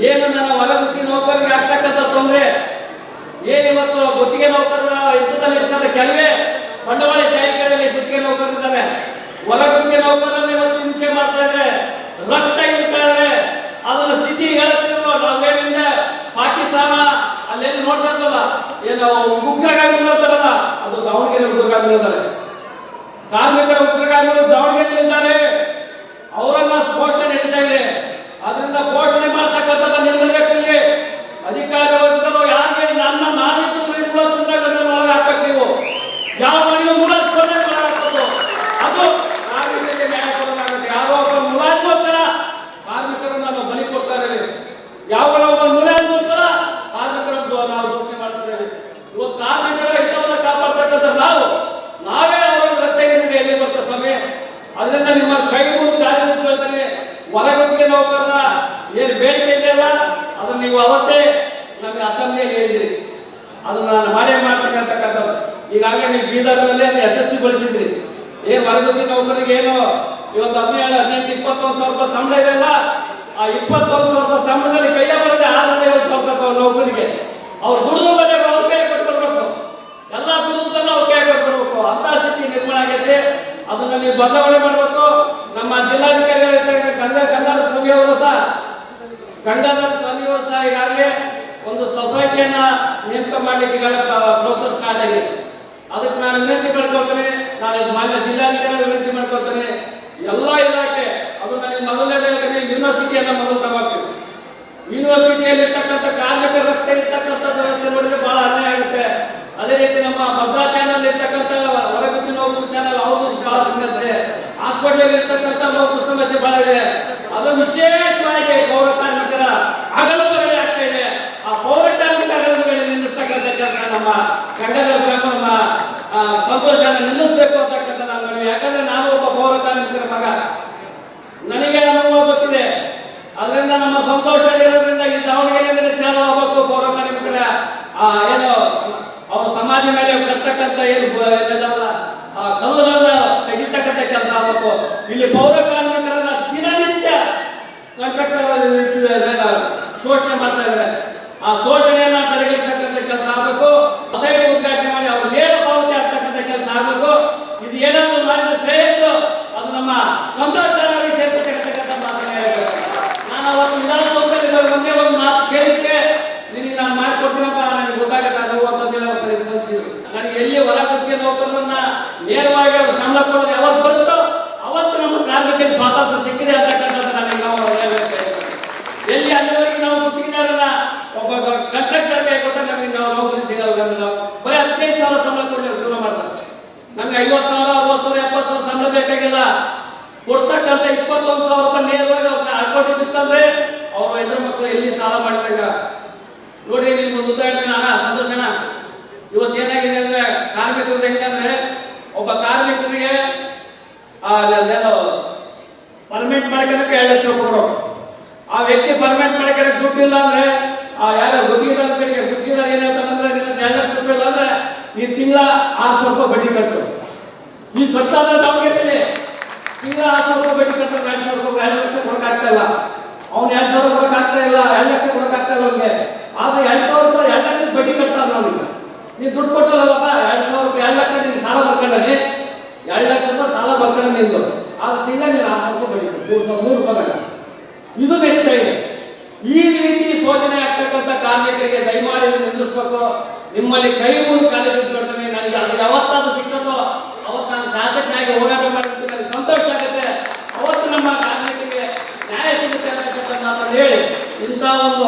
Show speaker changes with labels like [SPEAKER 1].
[SPEAKER 1] ಏನು ನನ್ನ ಹೊಲ ಗುತ್ತಿಗೆ ನೌಕರರಿಗೆ ಆಗ್ತಕ್ಕಂಥ ತೊಂದರೆ ಏನಿವತ್ತು ಗುತ್ತಿಗೆ ನೌಕರರ ಹಿಡಿತದಲ್ಲಿ ಇರ್ತಕ್ಕಂಥ ಕೆಲವೇ ಬಂಡವಾಳಶಾಹಿ ಕಡೆಯಲ್ಲಿ ಗುತ್ತಿಗೆ ನೌಕರರಿದ್ದಾರೆ. ಹೊಲ ಗುತ್ತಿಗೆ ನೌಕರರನ್ನು ಇವತ್ತು ಹಿಂಸೆ ಮಾಡ್ತಾ ಇದ್ದಾರೆ, ರಕ್ತ ಇರ್ತಾ ಇದ್ದಾರೆ. ಅದನ್ನ ಸ್ಥಿತಿ ಹೇಳುತ್ತಿರುವ ನಾವೇನಿಂದ ಪಾಕಿಸ್ತಾನ ಅಲ್ಲೆಲ್ಲಿ ನೋಡ್ತಾ ಇರ್ತಲ್ಲ, ಏನು ಉಗ್ರಗಾಮಿಗಳು ಅಂತಾರಲ್ಲ, ಅದು ದಾವಣಗೆರೆ ಉಗ್ರಗಾಮಿಗಳಿದ್ದಾರೆ. ಕಾರ್ಮಿಕರ ಉಗ್ರಗಾಮಿಗಳು ದಾವಣಗೆರೆಯಲ್ಲಿದ್ದಾರೆ. ಅವರನ್ನ ಸ್ಫೋಟನೆ ನಡೀತಾ ಇದೆ. ಅದರಿಂದ ಘೋಷಣೆ ಮಾಡ್ತಕ್ಕಂಥದ್ದು ನಿಲ್ಲಬೇಕು. ಇಲ್ಲಿ ಅಧಿಕಾರಿ ವರ್ಗದವರು ಯಾರಿಗೆ ನಾನಿತ್ತು ಮೂಲ ಒಳಗೆ ಹಾಕ್ಬೇಕು. ನೀವು ಯಾವ ಮನೆಗೆ ಮುಲಾಜಿಗೆ ಹಾಕಬೇಕು, ಅದು ಕಾರ್ಮಿಕರಿಗೆ ನ್ಯಾಯ ಕೊಡಲಾಗುತ್ತೆ. ಯಾರೋ ಒಬ್ಬ ಮುಲಾಜಿಗೋಸ್ಕರ ಕಾರ್ಮಿಕರನ್ನು ನಾವು ಬಲಿ ಕೊಡ್ತಾ ಇದ್ದೇವೆ. ಯಾವ ಒಬ್ಬ ಮುಲಾಜಿಗೋಸ್ಕರ ಕಾರ್ಮಿಕರನ್ನು ನಾವು ಘೋಷಣೆ ಮಾಡ್ತಾ ಇದ್ದೇವೆ. ಇವತ್ತು ಕಾರ್ಮಿಕರ ಹಿತವನ್ನು ಕಾಪಾಡ್ತಕ್ಕಂಥ ನಾವೇ ಅವರನ್ನು ರಕ್ತ ಇದ್ದೀವಿ. ಎಲ್ಲಿ ಬರ್ತದೆ ಸ್ವಾಮಿ? ಅದರಿಂದ ನಿಮ್ಮ ಕೈ ಮುಗಿದು ದಾರಿ ನಿಂತ್ಕೊಳ್ತಾನೆ. ಹೊಲಗುತ್ತಿಗೆ ನೌಕರರ ಏನು ಬೇಡಿಕೆ ಇದೆಯಲ್ಲ, ಅದನ್ನು ನೀವು ಅವತ್ತೇ ನಮಗೆ ಅಸೆಂಬ್ಲಿಯಲ್ಲಿ ಹೇಳಿದಿರಿ. ಅದನ್ನು ನಾನು ಮಾಡೇ ಮಾಡ್ತೀನಿ ಅಂತಕ್ಕಂಥದ್ದು. ಈಗಾಗಲೇ ನೀವು ಬೀದರ್ನಲ್ಲಿ ಅದು ಯಶಸ್ವಿಗೊಳಿಸಿದ್ರಿ. ಏನು ಹೊಲಗುತ್ತಿಗೆ ನೌಕರಿಗೆ ಏನು ಇವತ್ತು 17, 18, 21 ಸಾವಿರ ರೂಪಾಯಿ ಸಂಬಳ ಇದೆಯಲ್ಲ, ಆ 21 ಸಾವಿರ ರೂಪಾಯಿ ಸಂಬಳದಲ್ಲಿ ಕೈಯ ಬರದೆ 650 ಸಾವಿರ ನೌಕರಿಗೆ ಅವ್ರು ದುಡಿದು ಬದಲು ಅವ್ರ ಕೈ ಕೊಟ್ಕೊಡ್ಬೇಕು. ಎಲ್ಲ ದುಡಿದನ್ನ ಅವ್ರ ಕೈ ಕೊಟ್ಕೊಡ್ಬೇಕು. ಅಂತ ಸ್ಥಿತಿ ನಿರ್ಮಾಣ ಆಗೈತೆ. ಅದನ್ನ ನೀವು ಬದಲಾವಣೆ ಮಾಡಬೇಕು. ನಮ್ಮ ಜಿಲ್ಲಾಧಿಕಾರಿಗಳಿರ್ತಕ್ಕಂಥ ಗಂಗಾಧರ ಸ್ವಾಮಿಯವರು ಸಹ ಈಗಾಗಲೇ ಒಂದು ಸೊಸೈಟಿಯನ್ನ ನೇಮಕ ಮಾಡಲಿಕ್ಕೆ ಪ್ರೋಸೆಸ್ ಸ್ಟಾರ್ಟ್ ಆಗಿದೆ. ಅದಕ್ಕೆ ನಾನು ವಿನಂತಿ ಮಾಡ್ಕೊಳ್ತೇನೆ. ನಾನು ಮಾನ್ಯ ಜಿಲ್ಲಾಧಿಕಾರಿ ವಿನಂತಿ ಮಾಡ್ಕೊಳ್ತೇನೆ. ಎಲ್ಲ ಇಲಾಖೆ ಅದು ನನಗೆ ಮೊದಲನೇ ಯೂನಿವರ್ಸಿಟಿಯನ್ನ ಮೊದಲು ತಗೋಬೇಕು. ಯೂನಿವರ್ಸಿಟಿಯಲ್ಲಿ ಇರ್ತಕ್ಕಂಥ ಕಾರ್ಮಿಕರ ರಕ್ತ ಇರ್ತಕ್ಕಂಥದ್ದು ವ್ಯವಸ್ಥೆ ನೋಡಿದ್ರೆ ಬಹಳ ಅನ್ಯಾಯ ಆಗುತ್ತೆ. ಅದೇ ರೀತಿ ನಮ್ಮ ಭದ್ರಾ ಚಾನಲ್ ಇರ್ತಕ್ಕಂಥ ಹೊರಗುತ್ತಿ ನೌಕರ ಚಾನಲ್ ಅವರು ಬಹಳ ಸಮಸ್ಯೆ, ಹಾಸ್ಪಿಟಲ್ ಇರ್ತಕ್ಕಂಥ ನೌಕರ ಸಮಸ್ಯೆ ಬಹಳ ಇದೆ. ಅದು ವಿಶೇಷವಾಗಿ ಪೌರ ಕಾರ್ಮಿಕರ ಅಗಲುಗಡೆ ಆಗ್ತಾ ಇದೆ. ಆ ಪೌರ ಕಾರ್ಮಿಕ ಅಗಲುಗಡೆ ನಿಲ್ಲಿಸ್ತಕ್ಕಂಥ ಕೆಲಸ ನಮ್ಮ ಗಂಗಾಧರ ಸ್ವಾಮಿ ನಮ್ಮ ಸಂತೋಷನ ನಿಲ್ಲಿಸಬೇಕು ಅಂತಕ್ಕಂಥ ನಾನು ಮನವಿ. ಯಾಕಂದ್ರೆ ನಾನು ಒಬ್ಬ ಪೌರ ಕಾರ್ಮಿಕರ ಮಗ, ನನಗೆ ಅನುಭವ ಗೊತ್ತಿದೆ. ಅದರಿಂದ ನಮ್ಮ ಸಂತೋಷ ಇರೋದ್ರಿಂದ ಈ ದಾವಣಗೆರೆಯಿಂದ ಚಾಲು ಆಗಬೇಕು. ಪೌರ ಕಾರ್ಮಿಕರ ಏನು ಅವರು ಸಮಾಜ ಮೇಲೆ ಕರ್ತಕ್ಕಂಥ ಏನು ಕಲ್ಲುಗಳನ್ನ ತೆಗಿತಕ್ಕಂಥ ಕೆಲಸ ಆಗಬೇಕು. ಇಲ್ಲಿ ಪೌರ ಕಾರ್ಮಿಕರನ್ನ ದಿನನಿತ್ಯ ಶೋಷಣೆ ಮಾಡ್ತಾ ಇದ್ದಾರೆ. ಆ ಶೋಷಣೆಯನ್ನ ತಡೆಗಟ್ಟತಕ್ಕಂಥ ಕೆಲಸ ಆಗಬೇಕು. ಸೊಸೈಟಿ ಉದ್ಘಾಟನೆ ಮಾಡಿ ಅವರು ನೇರ ಪಾವತಿ ಆಗ್ತಕ್ಕಂಥ ಕೆಲಸ ಆಗಬೇಕು. ಇದು ಏನಾದ್ರು ಮಾಡಿದ ಶ್ರೇಯಸ್ಸು ಅದು ನಮ್ಮ ಸಂತೋಷ ಸೇರ್ತಕ್ಕಂಥ ಮಾತನ್ನ ಹೇಳಬೇಕು. ನಾನು ಅವತ್ತು ವಿಧಾನಸೌಧದಲ್ಲಿ ಒಂದೇ ಒಂದು ಮಾತು ಕೇಳಿದ್ಕೆ ನಿನಗೆ ನಾನು ಮಾಡಿಕೊಡ್ತೀನಪ್ಪ, ನನಗೆ ಗೊತ್ತಾಗತ್ತೆ ಕಲಿಸಿದ್ರು. ನನಗೆ ಎಲ್ಲಿ ಹೊಲ ಗುತ್ತಿಗೆ ನೌಕರರನ್ನ ನೇರವಾಗಿ ಅವರು ಸಂಬಳ ಕೊಡೋದು ಯಾವತ್ತು ಬರುತ್ತೋ ಅವತ್ತು ನಮ್ಮ ಕಾರ್ಮಿಕರಿಗೆ ಸ್ವಾತಂತ್ರ್ಯ ಸಿಕ್ಕಿದೆ ಅಂತಕ್ಕಂಥದ್ದು ನನಗೆ ನಾವು ಹೇಳಬೇಕು. ಎಲ್ಲಿ ಅಲ್ಲಿವರೆಗೆ ನಾವು ಗುತ್ತಿಗೆದಾರನ್ನ ಒಬ್ಬ ಕಾಂಟ್ರಾಕ್ಟರ್ ಕೈ ಕೊಟ್ಟ ನಮಗೆ ನಾವು ನೌಕರಿ ಸಿಗಲ್ಲ. ನಾವು ಬರೀ 15 ಸಾವಿರ ಸಂಬಳ ಕೊಡಲಿ ಜೀವನ ಮಾಡ್ತಾರೆ. ನಮ್ಗೆ 50 ಸಾವಿರ, 60 ಸಾವಿರ, 70 ಸಾವಿರ ಸಂಬಳ ಬೇಕಾಗಿಲ್ಲ. ಕೊಡ್ತಕ್ಕಂಥ 21 ಸಾವಿರ ರೂಪಾಯಿ ನೇರವಾಗಿ ಅವ್ರಿಗೆ ಅಕೌಂಟ್ ಬಿತ್ತಂದ್ರೆ ಅವ್ರ ಹೆಣ್ಣು ಮಕ್ಕಳು ಎಲ್ಲಿ ಸಾಲ ಮಾಡಿದಾಗ ನೋಡ್ರಿ. ನಿಮ್ಗೊಂದು ಉದಾಹರಣೆ ನಾನು ಸಂತೋಷಣ. ಇವತ್ತು ಏನಾಗಿದೆ ಅಂದ್ರೆ ಕಾರ್ಮಿಕರು ಹೆಂಗಂದ್ರೆ ಒಬ್ಬ ಕಾರ್ಮಿಕರಿಗೆ ಪರ್ಮಿಟ್ ಮಾಡ್ಕೊಳಕ್ಕೆ 2 ಲಕ್ಷ ಕೊಡೋ ಆ ವ್ಯಕ್ತಿ ಪರ್ಮಿಟ್ ಮಾಡ್ಕೊಳಕ್ಕೆ ದುಡ್ಡು ಇಲ್ಲ ಅಂದ್ರೆ ಯಾರೋ ಗುತ್ತಿಗೆದಾರ ಕಡೆಗೆ ಗುತ್ತಿಗೆದಾರ ಏನ್ ಹೇಳ್ತಾನಂದ್ರೆ ನಿನ್ನ 2 ಲಕ್ಷ ರೂಪಾಯಿ ಇಲ್ಲ ಅಂದ್ರೆ ಈ ತಿಂಗಳ 600 ರೂಪಾಯಿ ಬಡ್ಡಿ ಕಟ್ಟು. ಈ ಕಟ್ತಾ ಇದ್ರೆ ದಾವಣಗೆರೆಯಲ್ಲಿ ತಿಂಗಳ 600 ರೂಪಾಯಿ ಬಡ್ಡಿ ಕಟ್ತಾರೆ. 2 ಸಾವಿರ ರೂಪಾಯಿ 2 ಲಕ್ಷ ಕೊಡಕ್ ಆಗ್ತಾ ಇಲ್ಲ. ಅವ್ನು 2 ಸಾವಿರ ಕೊಡಕ್ ಆಗ್ತಾ ಇಲ್ಲ, 2 ಲಕ್ಷ ಕೊಡಕ್ ಆಗ್ತಾ ಇಲ್ಲ ಅವ್ನಿಗೆ. ಆದ್ರೆ 2 ಸಾವಿರ ರೂಪಾಯಿ 2 ಲಕ್ಷ ಬಡ್ಡಿ ಕಟ್ತಾರೆ ಅವ್ನಿಗೆ. ನೀನು ದುಡ್ಡು ಕೊಟ್ಟಲ್ಲಪ್ಪ 2 ಸಾವಿರ ರೂಪಾಯಿ 2 ಲಕ್ಷ ನಿನ್ಗೆ ಸಾಲ ಬರ್ಕೊಂಡಾನೆ, 2 ಲಕ್ಷ ರೂಪಾಯಿ ಸಾಲ ಬರ್ಕೊಂಡ ನಿಂದು. ಆದ್ರೆ ತಿಂಗಳ ನೀನು 600 ರೂಪಾಯಿ ಬಡ್ಡಿ 3 ರೂಪಾಯಿ ಇದು ನಡೀತಾ ಇದೆ. ಈ ರೀತಿ ಶೋಷಣೆ ಆಗ್ತಕ್ಕಂಥ ಕಾರ್ಮಿಕರಿಗೆ ದಯಮಾಡಿ ನಿಲ್ಲಿಸ್ಬೇಕು. ನಿಮ್ಮಲ್ಲಿ ಕೈ ಮುಗಿದು ಕಾಲಿ ಬಿದ್ದುಕೊಡ್ತಾನೆ. ನನಗೆ ಅದು ಯಾವತ್ತಾದ್ರೂ ಸಿಕ್ತದೋ ಅವತ್ತು ನಾನು ಶಾಸಕನಾಗಿ ಹೋರಾಟ ಮಾಡಿರ್ತೀನಿ. ನನಗೆ ಸಂತೋಷ ಆಗುತ್ತೆ. ಅವತ್ತು ನಮ್ಮ ಕಾರ್ಮಿಕರಿಗೆ ನ್ಯಾಯ ಸಿಗುತ್ತೆ ಅಂತಕ್ಕಂಥ ಹೇಳಿ ಇಂಥ ಒಂದು